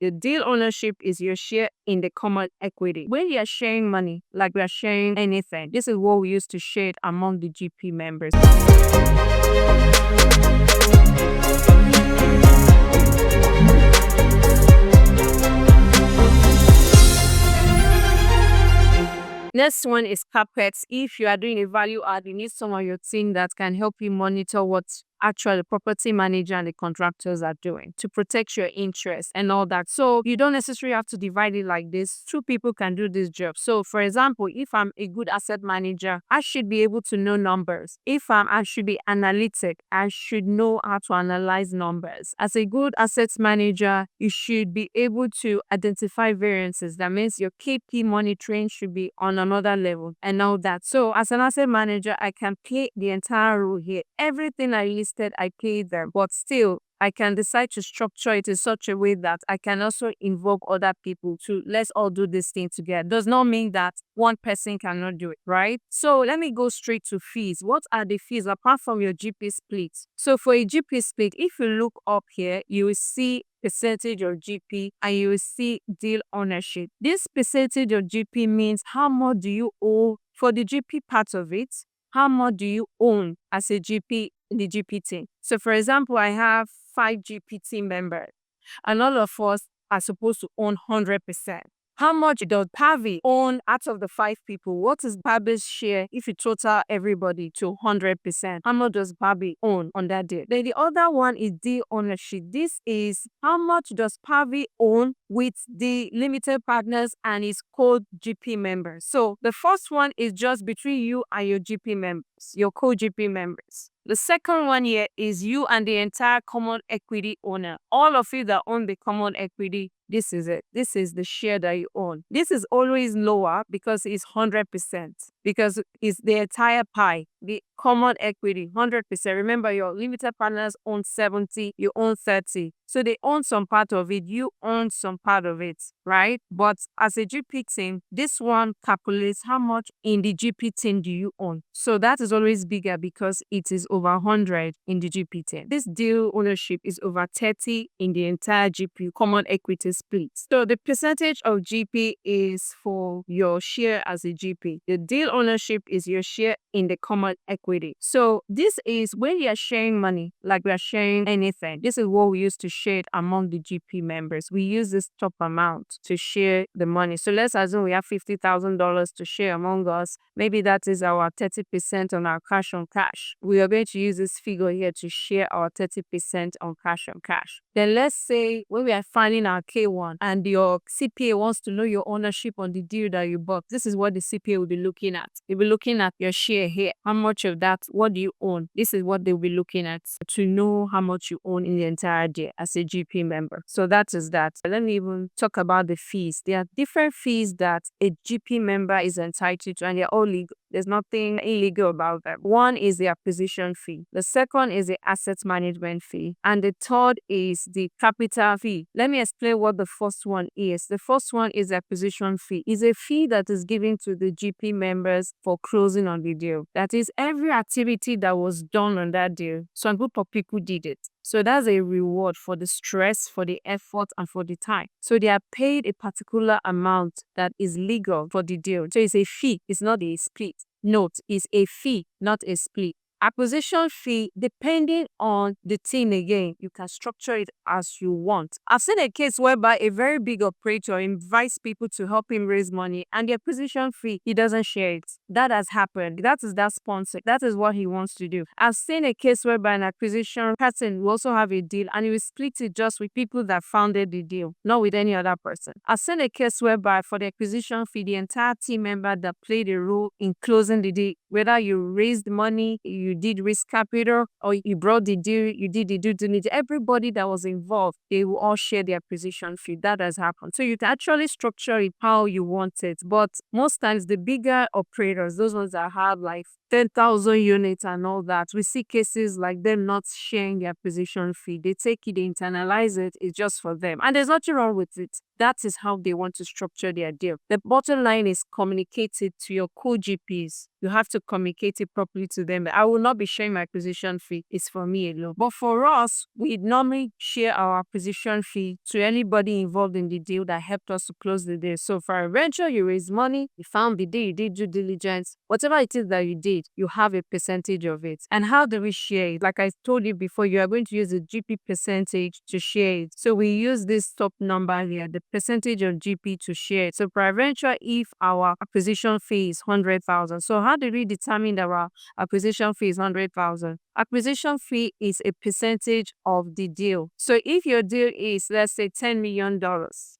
The deal ownership is your share in the common equity. When you are sharing money, like we are sharing anything, this is what we use to share it among the GP members. Next one is CapEx. If you are doing a value add, you need someone on your team that can help you monitor what actually the property manager and the contractors are doing to protect your interest and all that. So you don't necessarily have to divide it like this. Two people can do this job. So for example, if I'm a good asset manager, I should be able to know numbers. If I should be analytic, I should know how to analyze numbers. As a good asset manager, you should be able to identify variances. That means your KP monitoring should be on another level and all that. So as an asset manager, I can play the entire role here. Everything I listed, I play them, but still I can decide to structure it in such a way that I can also invoke other people to let's all do this thing together. Does not mean that one person cannot do it, right? So let me go straight to fees. What are the fees apart from your GP split? So for a GP split, if you look up here, you will see percentage of GP and you will see deal ownership. This percentage of GP means how much do you owe for the GP part of it, how much do you own as a GP in the GP team. So for example, I have 5 GP team members and all of us are supposed to own 100%. How much does Pavi own out of the 5 people? What is Pavi's share if you total everybody to 100%? How much does Pavi own on that day? Then the other one is deal ownership. This is how much does Pavi own with the limited partners and his co-GP members. So the first one is just between you and your GP members, your co-GP members. The second one here is you and the entire common equity owner. All of you that own the common equity, this is it. This is the share that you own. This is always lower because it's 100%, because it's the entire pie. The common equity, 100%. Remember, your limited partners own 70, you own 30. So they own some part of it, you own some part of it, right? But as a GP team, this one calculates how much in the GP team do you own. So that is always bigger because it is over 100 in the GP team. This deal ownership is over 30 in the entire GP common equity split. So the percentage of GP is for your share as a GP. The deal ownership is your share in the common equity. So this is when you are sharing money, like we are sharing anything. This is what we use to share it among the GP members. We use this top amount to share the money. So let's assume we have $50,000 to share among us. Maybe that is our 30% on our cash on cash. We are going to use this figure here to share our 30% on cash on cash. Then let's say when we are filing our K1 and your CPA wants to know your ownership on the deal that you bought. This is what the CPA will be looking at. They'll be looking at your share here. How much of that, what do you own? This is what they'll be looking at to know how much you own in the entire deal as a GP member. So that is that. Let me even talk about the fees. There are different fees that a GP member is entitled to and they're all legal. There's nothing illegal about them. One is the acquisition fee. The second is the asset management fee. And the third is the capital fee. Let me explain what the first one is. The first one is the acquisition fee. It's a fee that is given to the GP members for closing on the deal. That is every activity that was done on that deal. Some group of people did it. So that's a reward for the stress, for the effort, and for the time. So they are paid a particular amount that is legal for the deal. So it's a fee. It's not a split. Note, it's a fee, not a split. Acquisition fee, depending on the team again, you can structure it as you want. I've seen a case whereby a very big operator invites people to help him raise money and the acquisition fee, he doesn't share it. That has happened. That is that sponsor. That is what he wants to do. I've seen a case whereby an acquisition person will also have a deal and he will split it just with people that founded the deal, not with any other person. I've seen a case whereby for the acquisition fee, the entire team member that played a role in closing the deal, whether you raised money, you did risk capital, or you brought the deal, you did the due diligence, everybody that was involved, they will all share their acquisition fee. That has happened. So you can actually structure it how you want it. But most times the bigger operators, those ones that have like 10,000 units and all that. We see cases like them not sharing their acquisition fee. They take it, they internalize it, it's just for them. And there's nothing wrong with it. That is how they want to structure their deal. The bottom line is communicate it to your co-GPs. You have to communicate it properly to them. I will not be sharing my acquisition fee. It's for me alone. But for us, we normally share our acquisition fee to anybody involved in the deal that helped us to close the deal. So for a venture, you raise money, you found the deal, you did due diligence, whatever it is that you did, you have a percentage of it. And how do we share it? Like I told you before, you are going to use the GP percentage to share it. So we use this top number here, the percentage of GP to share it. So for a venture, if our acquisition fee is 100,000, so how do we determine that our acquisition fee is 100,000? Acquisition fee is a percentage of the deal. So if your deal is, let's say, $10 million,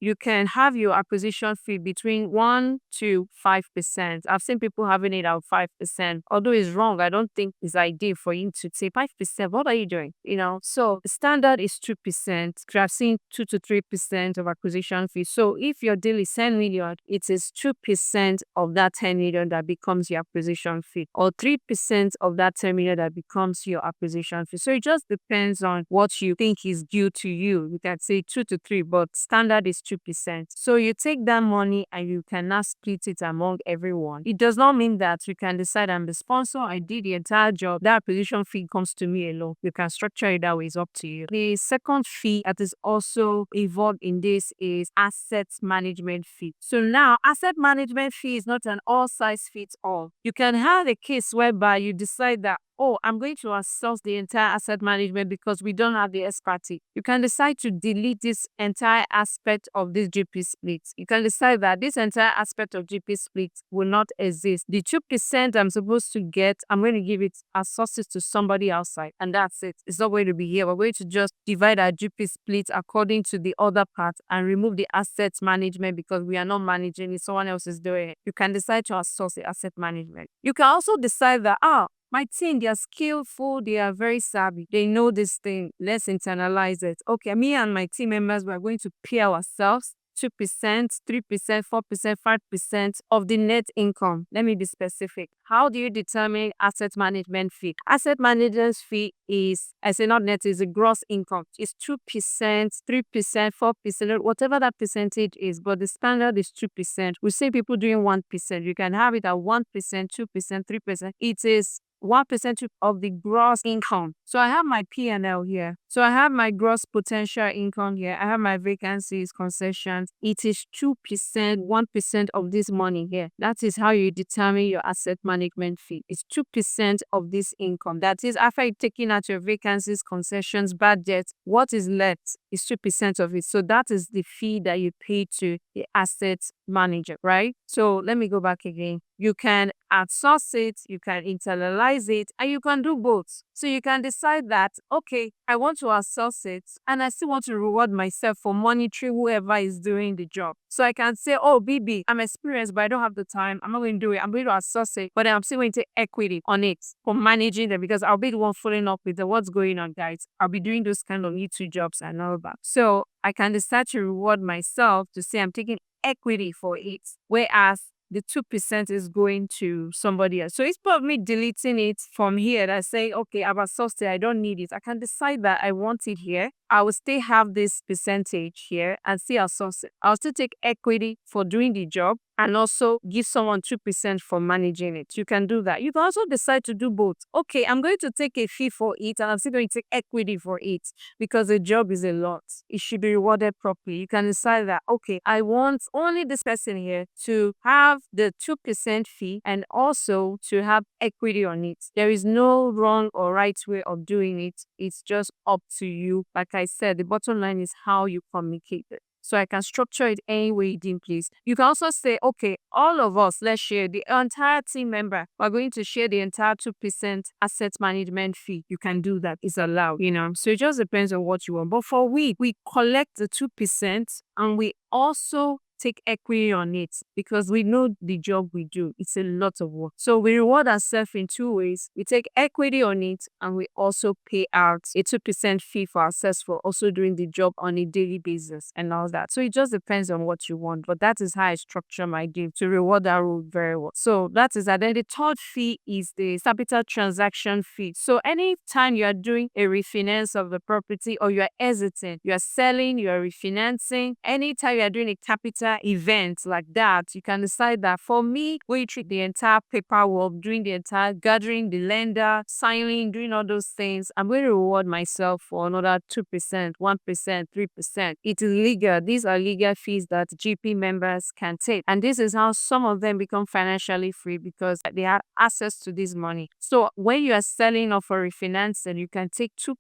you can have your acquisition fee between 1 to 5%. I've seen people having it at 5%. Although it's wrong, I don't think it's ideal for you to say 5%. What are you doing? So the standard is 2%. You have seen 2 to 3% of acquisition fee. So if your deal is 10 million, it is 2% of that 10 million that becomes your acquisition fee, or 3% of that 10 million that becomes your acquisition fee. So it just depends on what you think is due to you. You can say 2 to 3, but standard is 2%. So you take that money and you can now split it among everyone. It does not mean that you can decide, I'm the sponsor, I did the entire job, that acquisition fee comes to me alone. You can structure it that way, it's up to you. The second fee that is also involved in this is asset management fee. So now, asset management fee is not an all size fits all. You can have a case whereby you decide that, oh, I'm going to outsource the entire asset management because we don't have the expertise. You can decide to delete this entire aspect of this GP split. You can decide that this entire aspect of GP split will not exist. The 2% I'm supposed to get, I'm going to give it as sources to somebody outside, and that's it. It's not going to be here. We're going to just divide our GP split according to the other part and remove the asset management because we are not managing it. Someone else is doing it. You can decide to outsource the asset management. You can also decide that, my team, they are skillful, they are very savvy. They know this thing. Let's internalize it. Okay, me and my team members, we are going to pay ourselves 2%, 3%, 4%, 5% of the net income. Let me be specific. How do you determine asset management fee? Asset management fee is, I say not net, is a gross income. It's 2%, 3%, 4%, whatever that percentage is, but the standard is 2%. We see people doing 1%. You can have it at 1%, 2%, 3%. It is 1% of the gross income. So I have my P&L here. So I have my gross potential income here. I have my vacancies, concessions. It is 2%, 1% of this money here. That is how you determine your asset management fee. It's 2% of this income. That is, after you've taken out your vacancies, concessions, bad debts, what is left is 2% of it. So that is the fee that you pay to the asset manager, right? So let me go back again. You can outsource it, you can internalize it, and you can do both. So you can decide that, okay, I want to outsource it and I still want to reward myself for monitoring whoever is doing the job. So I can say, oh, BB, I'm experienced, but I don't have the time. I'm not going to do it. I'm going to outsource it, but then I'm still going to take equity on it for managing them because I'll be the one following up with what's going on, guys. I'll be doing those kind of YouTube jobs and all that. So I can decide to reward myself to say I'm taking equity for it, whereas the 2% is going to somebody else. So it's probably deleting it from here that say, okay, I've outsourced it, I don't need it. I can decide that I want it here. I will still have this percentage here and still outsource it. I'll still take equity for doing the job and also give someone 2% for managing it. You can do that. You can also decide to do both. Okay, I'm going to take a fee for it and I'm still going to take equity for it because the job is a lot. It should be rewarded properly. You can decide that, okay, I want only this person here to have the 2% fee and also to have equity on it. There is no wrong or right way of doing it. It's just up to you. Like I said, the bottom line is how you communicate it. So I can structure it any way you deem please. You can also say, okay, all of us, let's share the entire team member. We're going to share the entire 2% asset management fee. You can do that. It's allowed, So it just depends on what you want. But for we collect the 2% and we also take equity on it because we know the job we do. It's a lot of work. So we reward ourselves in two ways. We take equity on it and we also pay out a 2% fee for ourselves for also doing the job on a daily basis and all that. So it just depends on what you want. But that is how I structure my game to reward that role very well. So that is that. Then the third fee is the capital transaction fee. So anytime you are doing a refinance of the property or you are exiting, you are selling, you are refinancing, anytime you are doing a capital event like that, you can decide that for me, going through the entire paperwork, doing the entire gathering, the lender, signing, doing all those things, I'm going to reward myself for another 2%, 1%, 3%. It is legal. These are legal fees that GP members can take. And this is how some of them become financially free because they have access to this money. So when you are selling or for refinancing, you can take 2%,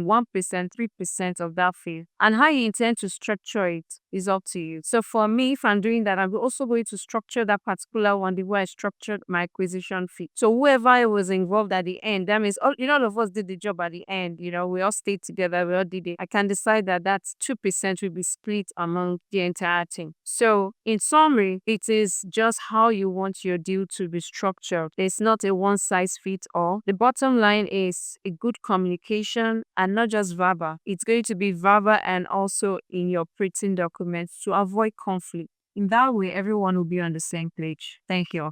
1%, 3% of that fee. And how you intend to structure it is up to you. So for me, if I'm doing that, I'm also going to structure that particular one the way I structured my acquisition fee. So whoever was involved at the end, that means all of us did the job at the end. We all stayed together, we all did it. I can decide that 2% will be split among the entire team. So in summary, it is just how you want your deal to be structured. It's not a one size fits all. The bottom line is a good communication and not just verbal. It's going to be verbal and also in your written documents to avoid conflict. In that way, everyone will be on the same page. Thank you.